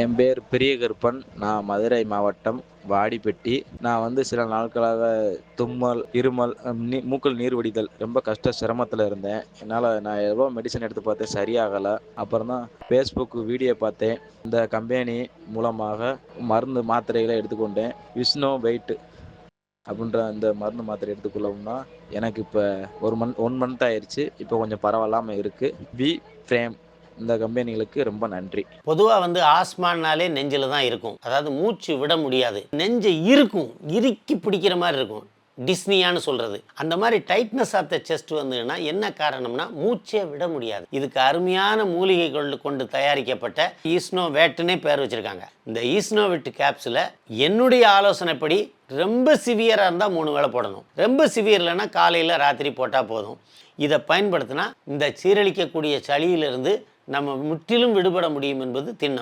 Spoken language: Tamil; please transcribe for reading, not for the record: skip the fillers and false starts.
என் பேர் பெரிய கருப்பன். நான் மதுரை மாவட்டம் வாடிப்பட்டி. நான் சில நாட்களாக தும்மல், இருமல், மூக்கில் நீர் வடிதல் ரொம்ப சிரமத்துல இருந்தேன். நான் எவ்வளோ மெடிசன் எடுத்து பார்த்தேன், சரியாகல. அப்புறம் தான் ஃபேஸ்புக் வீடியோ பார்த்தேன். இந்த கம்பெனி மூலமாக மருந்து, மாத்திரைகளை எடுத்துக்கொண்டேன். விஷ்ணு வெயிட் அப்படின்ற அந்த மருந்து மாத்திரை எடுத்துக்கொள்ளவும்னா, எனக்கு இப்போ 1 மந்த் ஆயிருச்சு. இப்போ கொஞ்சம் பரவாயில்லாம இருக்கு. வி ஃப்ரேம் இந்த கம்பெனிகளுக்கு ரொம்ப நன்றி. பொதுவாக ஆஸ்மானாலே நெஞ்சில் தான் இருக்கும். அதாவது மூச்சு விட முடியாது, நெஞ்சை இறுக்கி பிடிக்கிற மாதிரி இருக்கும். டிஸ்னியான்னு சொல்கிறது. அந்த மாதிரி டைட்னஸ் ஆஃப் த செஸ்ட் வந்ததுன்னா என்ன காரணம்னா மூச்சே விட முடியாது. இதுக்கு அருமையான மூலிகைகள் கொண்டு தயாரிக்கப்பட்ட ஈஸ்னோவேட்னே பேர் வச்சுருக்காங்க. இந்த ஈஸ்னோவேட் கேப்சூலை என்னுடைய ஆலோசனைப்படி ரொம்ப சிவியராக இருந்தால் 3 வேளை போடணும். ரொம்ப சிவியர் இல்லைன்னா காலையில் ராத்திரி போட்டால் போதும். இதை பயன்படுத்தினா இந்த சீரழிக்கக்கூடிய சளியிலிருந்து நம்ம முற்றிலும் விடுபட முடியும் என்பது திண்ணம்.